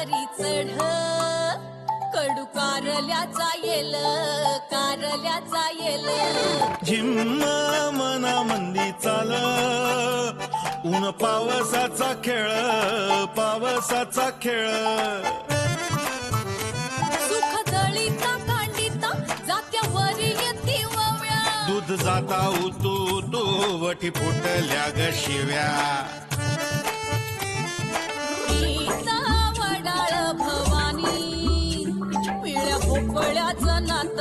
वरी चढ कडू कारल्याचा येल झिम्म मना मंदी चाल ऊन पावसाचा खेळ सुख दळीता कांडिता जात्यावरी येती वव्या दूध जाता उतू वठी फुटल्या ग शिव्या गीता वडाळ भवानी पिळ्या भोपळ्याचं नात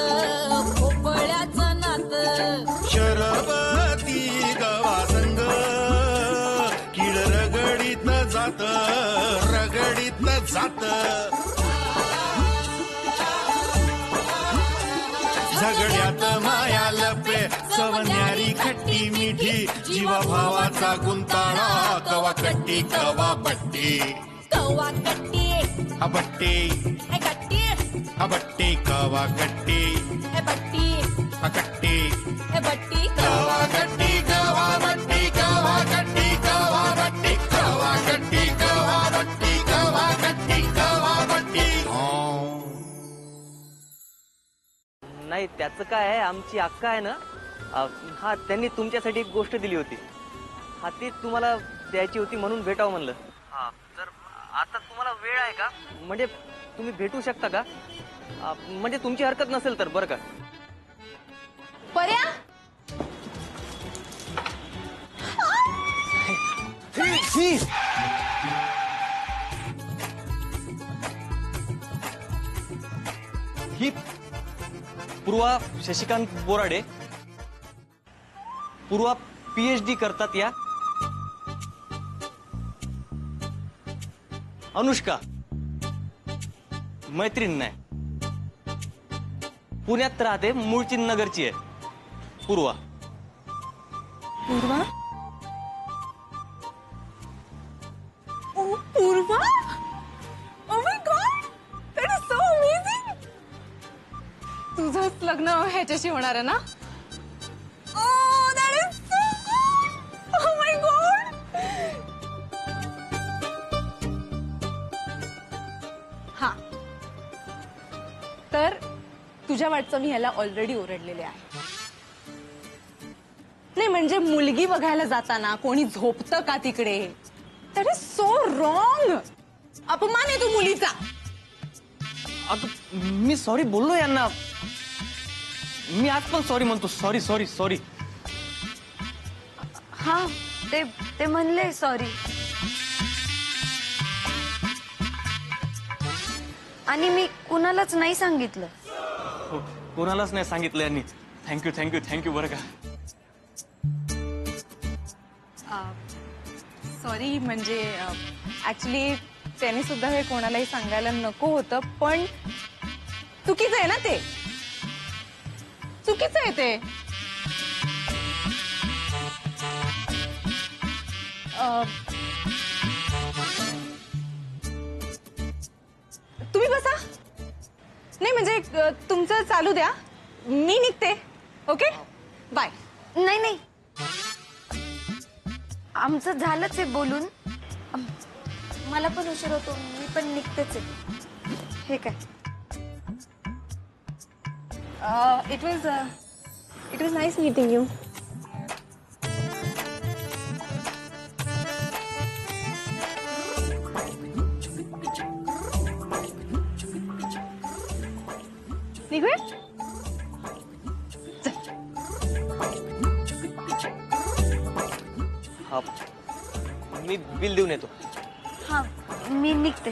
शरबती गवा संग किड रगडीत जात झगड्यात माया लपे सवन्यारी खट्टी मिठी जीवा भावाचा गुंताळा कवा कट्टी कवा बट्टी अबट्टी अबट्टी कवा कट्टी बट्टी अकट्टी बट्टी कवा कट्टी कवा बट्टी कवा कट्टी कवा बट्टी कवा कट्टी कवा बट्टी कवा कट्टी कवा बट्टी नाही त्याचं काय आहे, आमची अक्का आहे ना, हा त्यांनी तुमच्यासाठी एक गोष्ट दिली होती, हा ती तुम्हाला द्यायची होती म्हणून भेटावं म्हणलं. हा तर आता तुम्हाला वेळ आहे का, म्हणजे तुम्ही भेटू शकता का, म्हणजे तुमची हरकत नसेल तर बरं का. पर्या ही पूर्वा शशिकांत बोराडे, पूर्वा PhD करतात या. अनुष्का मैत्रीण नाही, पुण्यात राहते, मूळची नगरची आहे. Purva Purva Purva oh my god that is so amazing. तुझंच लग्न ह्याच्याशी होणार आहे ना. Oh that is so good. Oh my god. हा तर तुझ्या वाटचं मी ह्याला ऑलरेडी ओरडलेले आहे. नाही म्हणजे मुलगी बघायला जाताना कोणी झोपतं का तिकडे, दॅट इज सो रॉंग. अपमान आहे तू मुलीचा. अगं मी सॉरी बोललो यांना, मी आज पण सॉरी म्हणतो. Sorry sorry sorry. हा ते म्हणले सॉरी. आणि मी कुणालाच नाही सांगितलं. हो, कोणालाच नाही सांगितलं यांनी. थँक्यू थँक्यू थँक्यू बरं का. सॉरी म्हणजे ऍक्च्युली त्याने सुद्धा हे कोणालाही सांगायला नको होतं, पण चुकीचं आहे ना, ते चुकीचं आहे ते. तुम्ही बसा. नाही म्हणजे तुमचं चालू द्या, मी निघते. Okay bye. नाही आमचं झालंच आहे बोलून. मला पण उशीर होतो, मी पण निघतेच आहे. हे काय it was nice meeting you. निघूया. हा मी बिल देऊन येतो. हा मी निघते.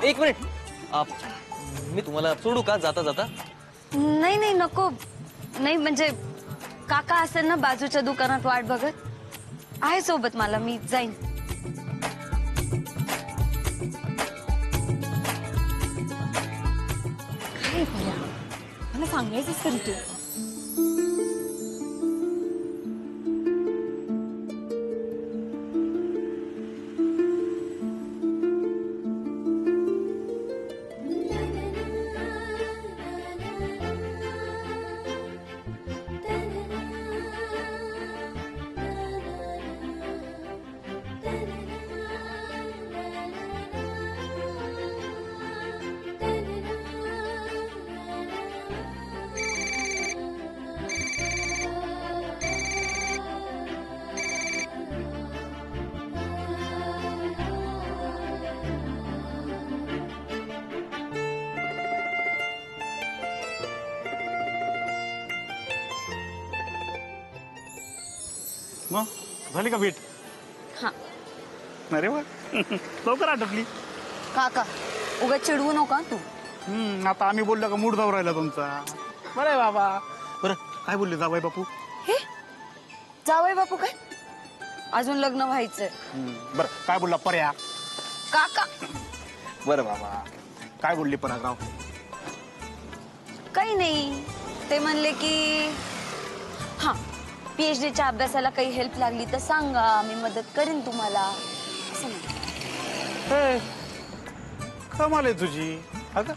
एक मिनिट, मी तुम्हाला सोडू का जाता जाता. नाही नको. नाही म्हणजे काका असेल ना बाजूच्या दुकानात वाट बघत, आहे सोबत मला, मी जाईन. काय पर्या, मला सांगायचंच तरी तू. मग झाली का भेट? हा. अरे वा लवकर आटपली. काका उगा चिडवू नका तू. आता आम्ही बोललो का मूड जाऊ राहिला तुमचा. बरं आहे बाबा. बरं काय बोलले जावाई बापू? हे जावई बापू काय अजून लग्न व्हायचंय. बरं काय बोलला पर्या? काका बरं बाबा काय बोलली परागराव? काही नाही. ते म्हणले की हा PhDच्या अभ्यासाला काही हेल्प लागली तर सांगा, मी मदत करीन तुम्हाला असं म्हणले. कमाल आहे तुझी. अगं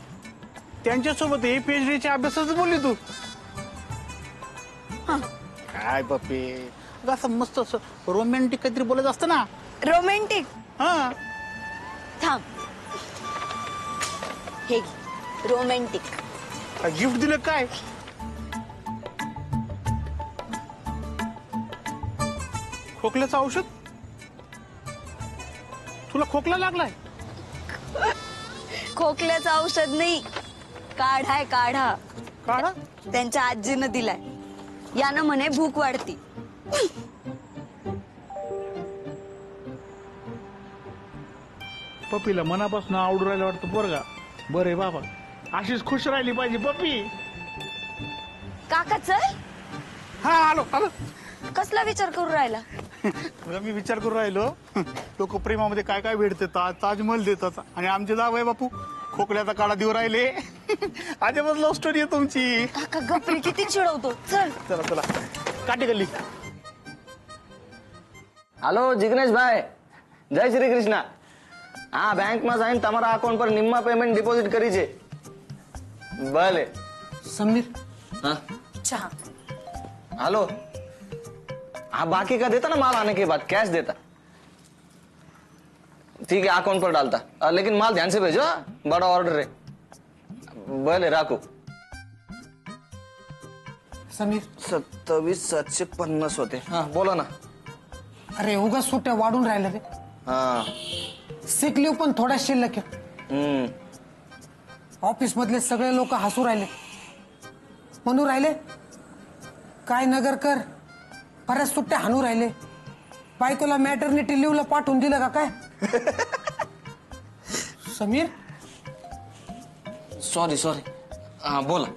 त्यांच्यासोबत हे PhDच्या अभ्यासाच बोलली तू? काय बापे असं मस्त असं रोमॅन्टिक काहीतरी बोलायचं असतं ना. रोमॅन्टिक? हा थांब हे रोमॅन्टिक. गिफ्ट दिलं काय? खोकल्याचं औषध? तुला खोकला लागलाय? खोकल्याचं औषध नाही, काढा आहे काढा. काढा? त्यांच्या आजीनं दिलाय. यानं म्हणे भूक वाढती. पप्पीला मनापासून आवडू राहिलं वाटतं पोरगा. बरे बाबा अशीच खुश राहिली पाहिजे पप्पी. काका चल. हा आलो आलो. कसला विचार करू राहिला? मी विचार करू राहिलो लोक प्रेमामध्ये काय काय भेट देतात, ताजमहल देतात आणि आमचे जावई बापू खोकल्याचा काढा देऊ राहिले. अजबच लव्ह स्टोरी आहे तुमची. काका गप्पी किती चिडवतो. चल चला चला काठी गल्ली. हेलो जिग्नेश भाई, जय श्री कृष्णा. हाँ बैंक में जाइन तमारा अकाउंट पर निम्मा पेमेंट डिपॉजिट करी छे. भले समीर हाँ चहा. हेलो. हाँ बाकी का देता ना माल आने के बाद कैश देता. ठीक है अकाउंट पर डालता लेकिन माल ध्यान से भेजो. बड़ा ऑर्डर है. भले राखो. समीर 27,750 होते. हाँ बोला ना. अरे उगा सुट्ट्या वाढून राहिल्या रे. हाँ सिक लीव पण थोड्या शिल्लक आहे. ऑफिस मधले सगळे लोक हसू राहिले, म्हणू राहिले काय नगरकर बऱ्याच सुट्ट्या हाणू राहिले. बायकोला मॅटर्निटी लिव्हला पाठवून दिलं का काय? Sameer sorry sorry. हाँ बोला.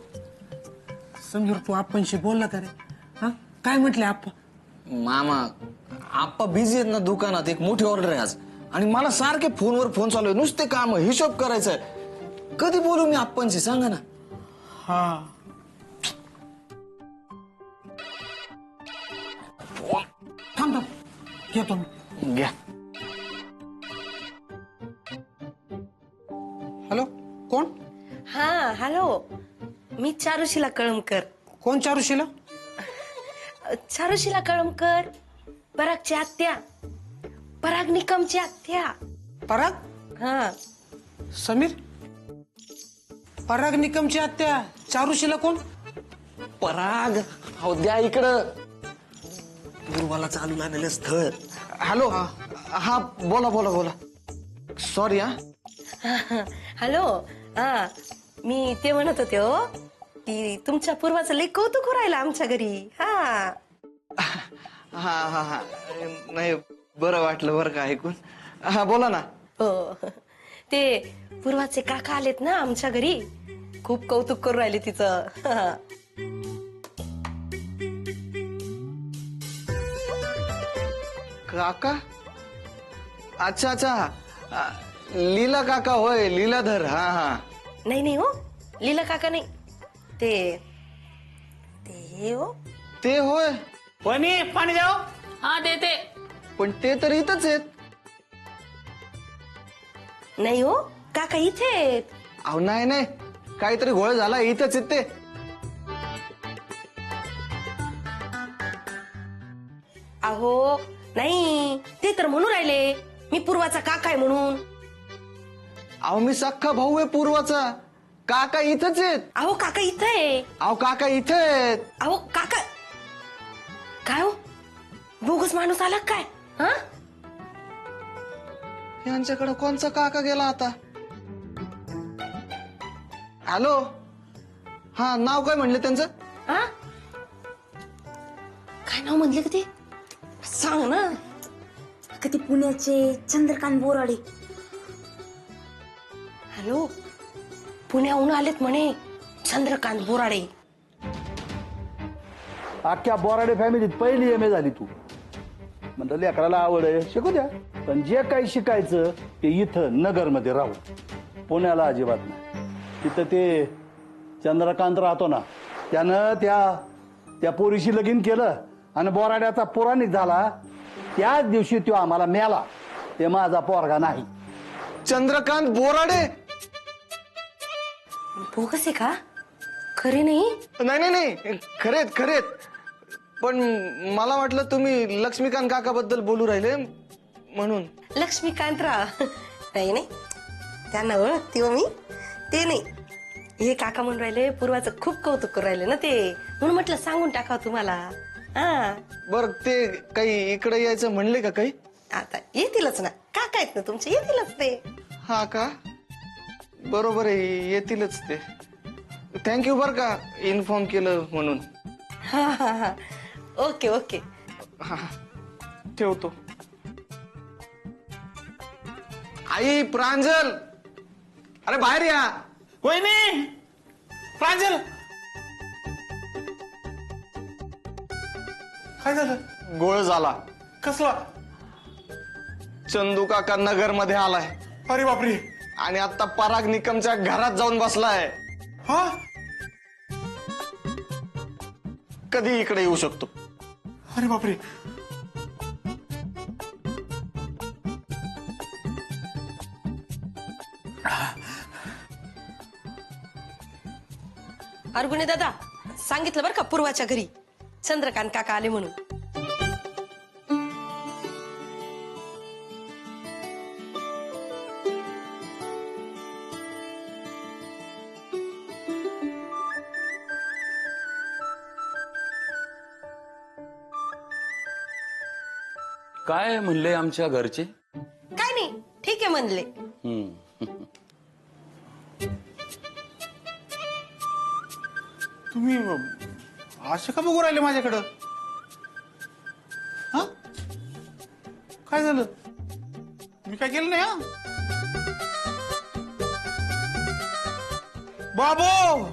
समीर तू आपणशी बोलला का रे? हा काय म्हटले आप्पा? मामा आप्पा बिझी आहेत ना दुकानात. एक मोठी ऑर्डर आहे आज आणि मला सारखे फोनवर फोन चालू आहे. नुसते काम हिशोब करायचंय. कधी बोलू मी आप्पांशी सांगा ना. हा थांब थांब घेतो मी. घ्या. हॅलो कोण? हा हॅलो, मी चारुशिला कळमकर. कोण चारुशीला? चारुशिला कळमकर, परागची आत्या, पराग निकमची आत्या. पराग? हा समीर पराग निकमची आत्या चारुशीला कोण? पराग हो द्या इकडं. पूर्वाला चालू लागलेलं स्थळ. हॅलो. हा बोला बोला बोला. सॉरी हा. हॅलो. हा मी ते म्हणत होते हो, ती तुमच्या पूर्वाचं लई कौतुक हो राहिलं आमच्या घरी. हा हा हा हा नाही बरं वाटलं बरं का ऐकून. हा बोला ना. हो ते पूर्वाचे काका आलेत ना आमच्या घरी, खूप कौतुक करू राहिले तिचं. हा. काका? अच्छा अच्छा. लीला काका होय. लीलाधर. हा हा. नाही नाही हो, लीला काका नाही. ते ते हो. ते होय. पाणी पाणी द्या. हा देते. पण ते तर इथंच आहेत. नाही हो काका इथे आहेत. अहो नाही नाही काहीतरी घोळ झाला. इथंच आहेत ते. अहो नाही, ते तर म्हणू राहिले मी पूर्वाचा काका आहे म्हणून. अहो मी सख्खा भाऊ आहे पूर्वाचा. काका इथंच आहेत. अहो काका इथं आहे. अहो काका इथे आहेत. अहो काका काय हो, बोगस माणूस आला काय? हा यांच्याकडे कोणचा काका गेला आता? हॅलो. हा नाव काय म्हणले त्यांचं? हा काय नाव म्हणले का ते? सांग ना. कधी पुण्याचे चंद्रकांत बोराडे. हॅलो, पुण्याहून आलेत म्हणे चंद्रकांत बोराडे. अख्ख्या बोराडे फॅमिलीत पहिली MA झाली तू. म्हणलं लेकराला आवड आहे, शिकू द्या. पण जे काही शिकायचं ते इथं नगरमध्ये राहू, पुण्याला अजिबात नाही. तिथं ते चंद्रकांत राहतो ना, त्यानं त्या पोरीशी लगीन केलं आणि बोराड्याचा पुराणिक झाला. त्याच दिवशी तो आम्हाला मेला. ते माझा पोरगा नाही. चंद्रकांत बोराडे? बोगस आहे का? खरे नाही? नाही नाही नाही, खरेत. पण मला वाटलं तुम्ही लक्ष्मीकांत काकाबद्दल बोलू राहिले म्हणून. लक्ष्मीकांतराव नाही, त्यांना ओळखते हो मी. ते नाही, हे काका म्हणून राहिले पूर्वाचं खूप कौतुक करून राहिले ना ते, म्हणून म्हटलं सांगून टाकावं तुम्हाला. हा, बर, ते काही इकडे यायचं म्हणले का काही? आता येतीलच ना, काका आहेत ना तुमचे, येतीलच ते. हा का? बरोबर आहे, येतीलच ते. थँक्यू बर का इन्फॉर्म केलं म्हणून. हा. ओके. हा, ठेवतो. आई, प्रांजल, अरे बाहेर या. वहिनी, प्रांजल, काय झालं? गोळ झाला. कसला? चंदू काका नगर मध्ये आलाय अरे बापरे. आणि आता पराग निकमच्या घरात जाऊन बसलाय. हा, कधी इकडे येऊ शकतो. अरे बापरे. अर्गुणे दादा, सांगितलं बरं का पूर्वाच्या घरी चंद्रकांत काका आले म्हणून. काय म्हणले आमच्या घरचे? काय नाही, ठीक आहे म्हणले. तुम्ही असे का बघू राहिले माझ्याकडं? हा, काय झालं? मी काय केलं नाही. हा बाबू,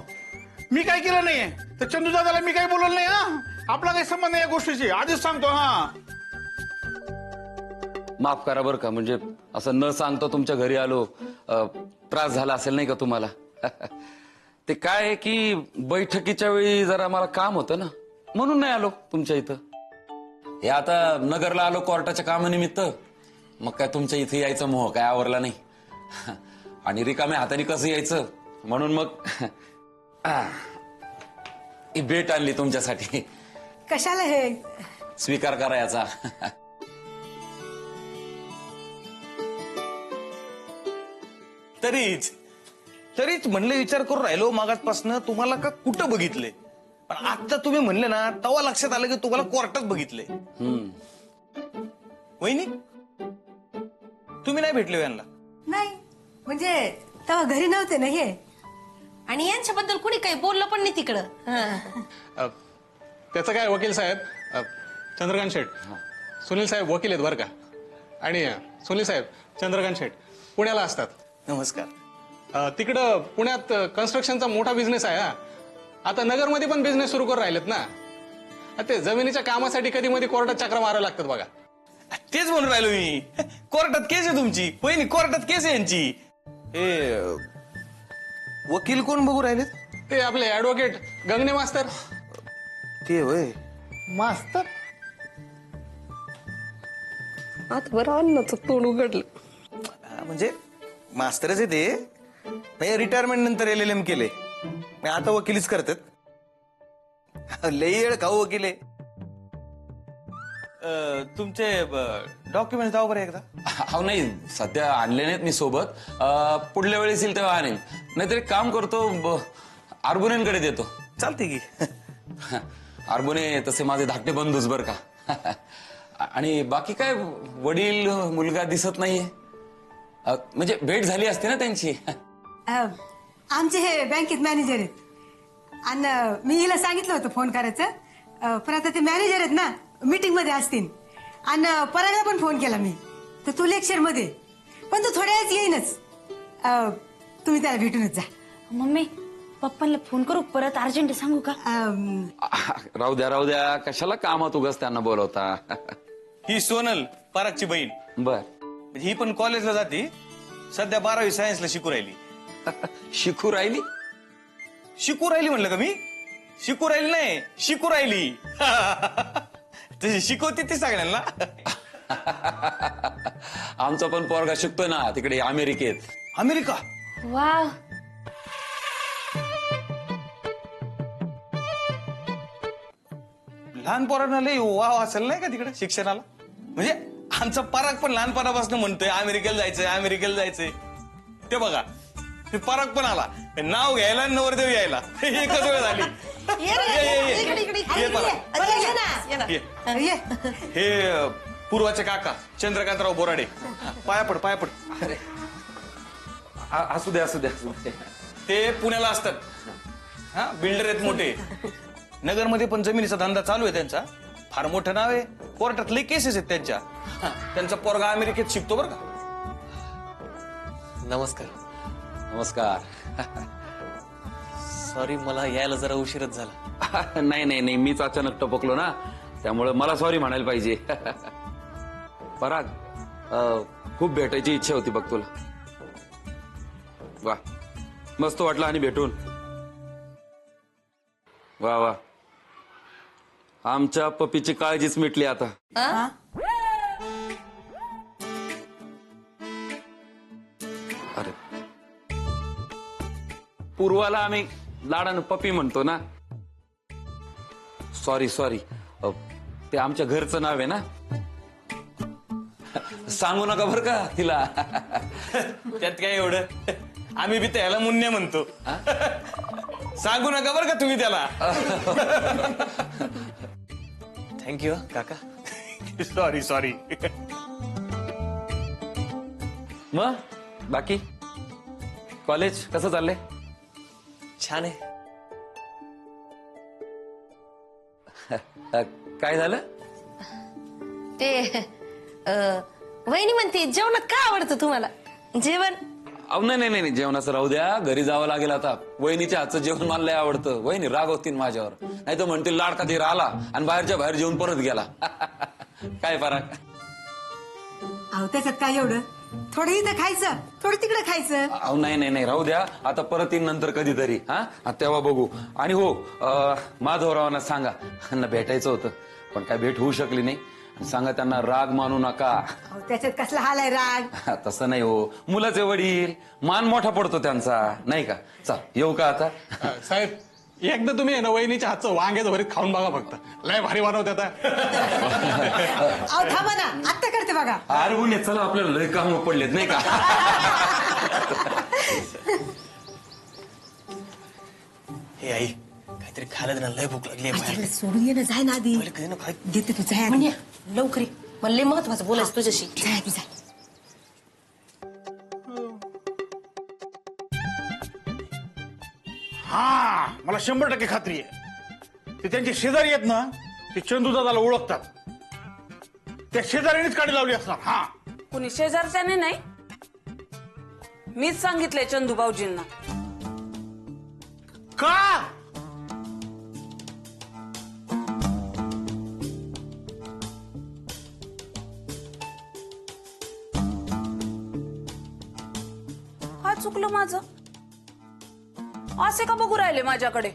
मी काय केलं नाहीये. तर चंदू दादाला मी काही बोलवलं नाही. हा, आपला काही संबंध नाही या गोष्टीशी, आधीच सांगतो. हा, माफ करा बरं का, म्हणजे असं न सांगता तुमच्या घरी आलो. त्रास झाला असेल नाही का तुम्हाला? ते काय आहे की बैठकीच्या वेळी जरा मला काम होतं ना, म्हणून नाही आलो तुमच्या इथं. हे आता नगरला आलो कोर्टाच्या कामानिमित्त, मग काय तुमच्या इथे यायचं मोह काय आवरला नाही. आणि रिकाम्या हाताने कसं यायचं, म्हणून मग ही भेट आणली तुमच्यासाठी. कशाला हे? स्वीकार करा याचा. तरीच म्हणले, विचार करून राहिलो मागासपासनं तुम्हाला का कुठं बघितले. पण आता तुम्ही म्हणले ना, तेव्हा लक्षात आलं की तुम्हाला कोर्टात बघितले. वहिनी, तुम्ही नाही भेटले यांना? नाही, म्हणजे तेव्हा घरी नव्हते ना हे, आणि यांच्याबद्दल कुणी काही बोललं पण नाही तिकडं. त्याचं काय, वकील साहेब चंद्रकांत शेठ, सुनील साहेब वकील आहेत बरं का. आणि सुनील साहेब चंद्रकांत शेठ पुण्याला असतात. नमस्कार. तिकडं पुण्यात कन्स्ट्रक्शनचा मोठा बिझनेस आहे. हा, आता नगरमध्ये पण बिझनेस सुरू करून राहिलेत ना. ते जमिनीच्या कामासाठी कधी मध्ये कोर्टात चक्र मारावं लागतात बघा. तेच म्हणून राहिलो मी, कोर्टात केस आहे तुमची. वहिनी, कोर्टात केस आहे यांची. हे वकील कोण बघू राहिलेत? ते आपले ऍडव्होकेट गंगणे मास्तर. ते होय मास्तर. आता बरं अन्नाचं तोंड उघडलं. म्हणजे मास्टरच आहे ते, रिटायरमेंट नंतर LLM केले, आता वकिलीच करतात. लई येळ खाऊ वकील आहे. तुमचे डॉक्युमेंट दाव बरं एकदा. हा, नाही सध्या आणले नाहीत मी सोबत. पुढल्या वेळेस येईल तेव्हा आणेल. नाहीतर एक काम करतो, अर्बुनेंकडे देतो. चालते की. अर्बुने तसे माझे धाकटे बंधूच बर का. आणि बाकी काय, वडील मुलगा दिसत नाहीये. म्हणजे भेट झाली असते ना त्यांची. आमचे हे बँकेत मॅनेजर आहेत आणि मी हिला सांगितलं होतं फोन करायचं, पण आता ते मॅनेजर आहेत ना, मीटिंग मध्ये असतील. आणि परागला पण फोन केला मी, तर तो लेक्चर मध्ये, पण तो थोड्या वेळात येईनच. तुम्ही त्याला भेटूनच जा. मम्मी पप्पांना फोन करू परत, अर्जंट सांगू का? राहू द्या कशाला कामात उगाच त्यांना बोलवता. ही सोनल परागची बहीण. बर. ही पण कॉलेजला जाते, सध्या 12वी सायन्सला शिकू राहिली. शिकू राहिली? शिकू राहिली म्हणलं का मी? शिकू राहिली नाही, शिकू राहिली. तशी शिकवते ती सगळ्यांना. आमचा पण पोरगा शिकतोय ना तिकडे अमेरिकेत. अमेरिका? वा. लहान पोरांना लय वाव असेल नाही का तिकडे शिक्षणाला? म्हणजे आमचा पराग पण लहानपणापासून म्हणतोय अमेरिकेला जायचंय, अमेरिकेला जायचंय. ते बघा पराग पण आला, नाव घ्यायला आणि नवरदेव यायला एकच वेळ झाली. हे पूर्वाचे काका चंद्रकांतराव बोराडे. पाया पड पाया पड. असू द्या. ते पुण्याला असतात. हा, बिल्डर आहेत मोठे. नगरमध्ये पण जमिनीचा धंदा चालू आहे त्यांचा. फार मोठं नाव आहे, कोर्टात लई केसेस आहेत त्यांच्या. त्यांचा पोरगा अमेरिकेत शिकतो बरं का. नमस्कार. नमस्कार. सॉरी, मला यायला जरा उशीरच झाला. नाही मीच अचानक टपकलो ना, त्यामुळे मला सॉरी म्हणायला पाहिजे. पराग, खूप भेटायची इच्छा होती बघ तुला. वा, मस्त वाटलं आणि भेटून. वा, आमच्या पप्पीची काळजीच मिटली आता. अरे, पूर्वाला आम्ही लाडानं पप्पी म्हणतो ना. सॉरी ते आमच्या घरचं नाव आहे ना. सांगू नका बरं का तिला. त्यात काय एवढं, आम्ही बी त्याला मुन्ने म्हणतो. सांगू नका बरं का तुम्ही त्याला. थँक्यू काका. सॉरी. मग बाकी कॉलेज कसं चाललंय? छान आहे. काय झालं? ते वहिनी म्हणते जेवणात काय आवडतं तुम्हाला? जेवण? नाही जेवणाचं राहू द्या, घरी जावं लागेल आता. वहिनीच्या हातचं जेवण मला लय आवडतं. वहिनी रागवतील माझ्यावर, नाही तर म्हणतील लाडका धीर आला आणि बाहेरच्या बाहेर जेवून परत गेला. काय फरक? अहो त्याच्यात काय एवढं, थोडं इथं खायचं, थोडं तिकडे खायचं. अहो नाही राहू द्या, आता परत येईन नंतर कधीतरी. हा, तेव्हा बघू. आणि हो, माधवरावांना सांगा, त्यांना भेटायचं होतं पण काय भेट होऊ शकली नाही. सांगा त्यांना राग मानू नका. त्याच्यात कसला हाल आहे राग? तसं नाही हो, मुलाचे वडील, मान मोठा पडतो त्यांचा, नाही का? चल येऊ का आता? साहेब, एकदा तुम्ही आहे ना वहिनीच्या हातचं वांग्याचं भरीत खाऊन बघा फक्त, लय भारी बनवतात. अहो थांबा ना, आत्ता करते बघा. अरे उन्हे, चला आपल्याला लय काम पडलेत नाही का? हे आई, काहीतरी खायला दे ना, लय भूक लागली आहे. सोडून ये ना, जाय ना आधी. देते तू, जाय आधी. लवकर ये. मला लय महत्वाचं बोलायचं तुझ्याशी. जाय आधी, जाय. हा, मला 100% खात्री आहे. ते त्यांचे शेजारी आहेत ना, ते चंदूदादाला ओळखतात. त्या शेजाऱ्यानेच काढी लावली असणार. हा, कुणी शेजारच्याने नाही, मीच सांगितलंय चंदू भाऊजींना. का? काय चुकलं माझं? असे का बघू राहिले माझ्याकडे?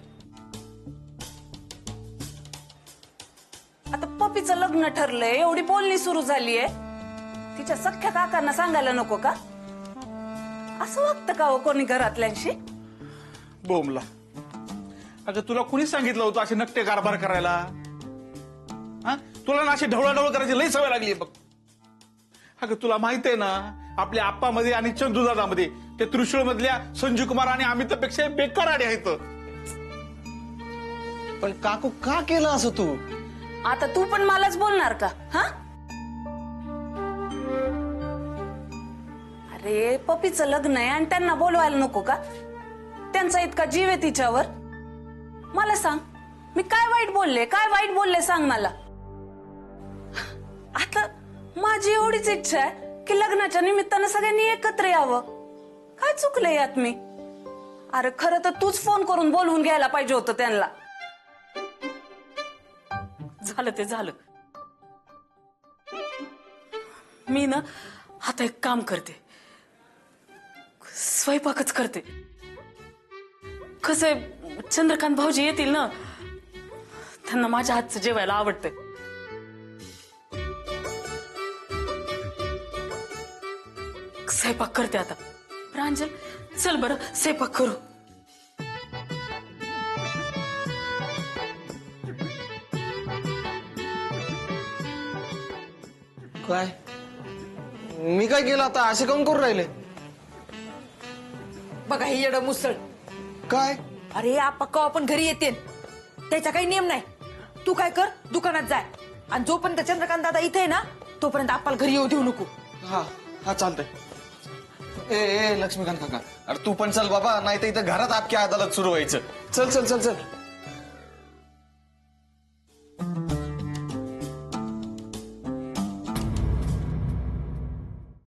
आता पप्पीचं लग्न ठरलंय, एवढी बोलणी सुरू झालीये, तिच्या सख्ख्या काकांना सांगायला नको का? असं वागतं का हो कोणी घरातल्यांशी? बोमला, अगं तुला कुणी सांगितलं होतं असे नकटे कारभार करायला? हा, तुला ना अशी ढवळाढवळ करायची लई सवय लागली बघ. अगं तुला माहित आहे ना, आपल्या आप्पामध्ये आणि चंदूदादामध्ये ते त्रिशूळ मधल्या संजीव कुमार आणि अमितापेक्षा बेकार आडे आहेत. पण काकू का केलं असं तू? आता तू पण मलाच बोलणार का? हा, अरे पप्पीचं लग्न आहे आणि त्यांना बोलवायला नको का? त्यांचा इतका जीव आहे तिच्यावर. मला सांग, मी काय वाईट बोलले सांग मला. आता माझी एवढीच इच्छा आहे की लग्नाच्या निमित्तानं सगळ्यांनी एकत्र यावं. काय चुकलंय यात मी? अरे खरं तर तूच फोन करून बोलवून घ्यायला पाहिजे होतं त्यांना. झालं ते झालं. मी ना आता एक काम करते, स्वयंपाकच करते. कसं आहे, चंद्रकांत भाऊजी येतील ना, त्यांना माझ्या हातचं जेवायला आवडतंय. स्वयंपाक करते आता. प्रांजल चल बरं स्वयंपाक करू. काय मी काय केलं आता? असे काऊन करून राहिले? बघा हे येडं मुसळ. काय? अरे आपा आपण घरी येते त्याचा काही नियम नाही. तू काय कर, दुकानात जाय आणि जोपर्यंत चंद्रकांत दादा इथे आहे ना तोपर्यंत आपल्याला घरी येऊ देऊ नको. हा हा चालतंय. ए लक्ष्मीकांत काका, अरे तू पण चल बाबा, नाही तर इथं घरात आपकी अदालत सुरू व्हायचं. चल चल चल चल.